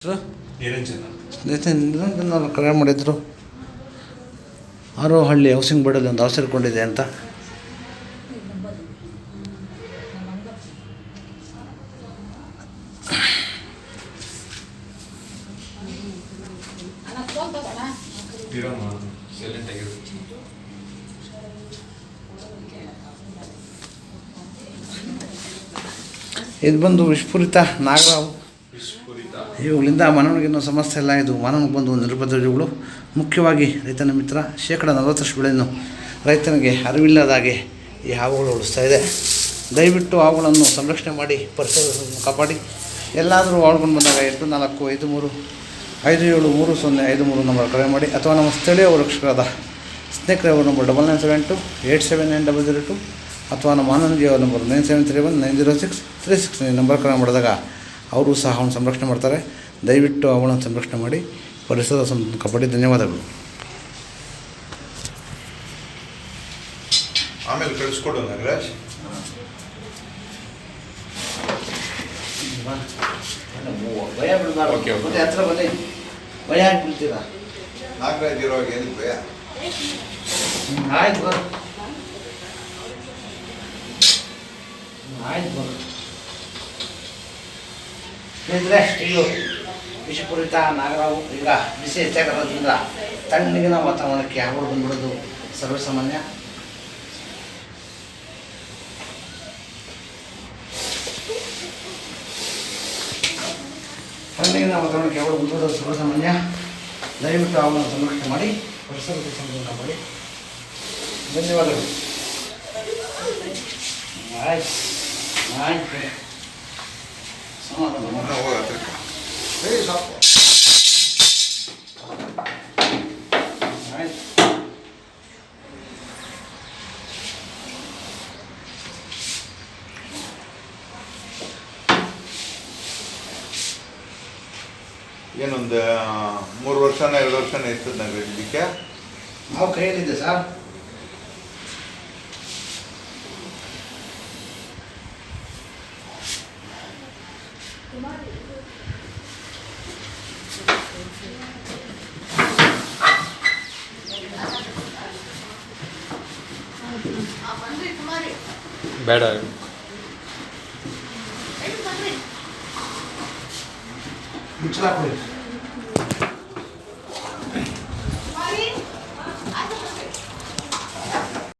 ನಿರಂಜನ ಕರೆ ಮಾಡಿದ್ರು ಆರೋಹಳ್ಳಿ ಹೌಸಿಂಗ್ ಬೋರ್ಡಲ್ಲಿ ಒಂದು ಹೌಸ್ ಇಟ್ಕೊಂಡಿದೆ ಅಂತ. ಇದು ಬಂದು ವಿಷಪೂರಿತ ನಾಗರಾವ್. ಇವುಗಳಿಂದ ಮಾನವನಿಗೇನೋ ಸಮಸ್ಯೆ ಇಲ್ಲ. ಇದು ಮಾನವನಿಗೆ ಬಂದು ನಿರ್ಬಂಧಗಳು. ಮುಖ್ಯವಾಗಿ ರೈತನ ಮಿತ್ರ 40% ಬೆಳೆಯನ್ನು ರೈತನಿಗೆ ಅರಿವಿಲ್ಲದ ಹಾಗೆ ಈ ಹಾವುಗಳು ಉಳಿಸ್ತಾ ಇದೆ. ದಯವಿಟ್ಟು ಹಾವುಗಳನ್ನು ಸಂರಕ್ಷಣೆ ಮಾಡಿ ಪರಿಸರವನ್ನು ಕಾಪಾಡಿ. ಎಲ್ಲಾದರೂ ಹಾವುಗಳು ಬಂದಾಗ 8453573053 ನಂಬರ್ ಕರೆ ಮಾಡಿ, ಅಥವಾ ನಮ್ಮ ಸ್ಥಳೀಯ ರಕ್ಷಕರಾದ ಸ್ನೇಹಿತರ ನಂಬರ್ 9972879002 ಅಥವಾ ನಮ್ಮ ಆನಂದಿಯ ನಂಬರ್ 9731906366 ನಂಬರ್ ಕರೆ ಮಾಡಿದಾಗ ಅವರು ಸಹ ಅವನು ಸಂರಕ್ಷಣೆ ಮಾಡ್ತಾರೆ. ದಯವಿಟ್ಟು ಅವಳನ್ನು ಸಂರಕ್ಷಣೆ ಮಾಡಿ ಪರಿಸರ ಕಾಪಾಡಿ. ಧನ್ಯವಾದಗಳು. ಆಮೇಲೆ ಕಳಿಸ್ಕೊಡು ನಾಗರಾಜ್. ಭಯ ಬಿಡಬಾರ್ದು. ಮತ್ತೆ ಹತ್ರ ಬನ್ನಿ, ಭಯ ಆಗ್ಬಿಡ್ತೀರಾ ನಾಗರಾಜ್ ಇರುವಾಗ ಏನಕ್ಕೆ ಭಯ? ಆಯ್ತು ಬರು, ಆಯ್ತು ಬರು. ಇದ್ರೆ ಇದು ವಿಷಪೂರಿತ ನಾಗರಾವು. ಈಗ ಬಿಸಿ ಹೆಚ್ಚಾಗಿರೋದ್ರಿಂದ ತಣ್ಣಗಿನ ವಾತಾವರಣಕ್ಕೆ ಹಾವುಗಳು ಬಂದ್ಬಿಡೋದು ಸರ್ವಸಾಮಾನ್ಯ. ತಣ್ಣಗಿನ ವಾತಾವರಣಕ್ಕೆ ಹಾವುಗಳು ಬಂದ್ಬಿಡೋದು ಸರ್ವಸಾಮಾನ್ಯ. ದಯವಿಟ್ಟು ಹಾವುಗಳನ್ನು ಸಂರಕ್ಷಣೆ ಮಾಡಿ ಪರಿಸರದ ಸಂರಕ್ಷಣೆ ಮಾಡಿ. ಧನ್ಯವಾದಗಳು. ಆಯ್ತು ಆಯ್ತು ಏನೊಂದು 3 ವರ್ಷನ 2 ವರ್ಷನ ಇರ್ತದೆ ನಾಗರಾಜ್ ಇದಕ್ಕೆ. ನಾವು ಕೈಯಲ್ಲಿದ್ದೆ ಸರ್. ಬೇಡ ಮುಚ್ಚಲ ಕೊಡಿ.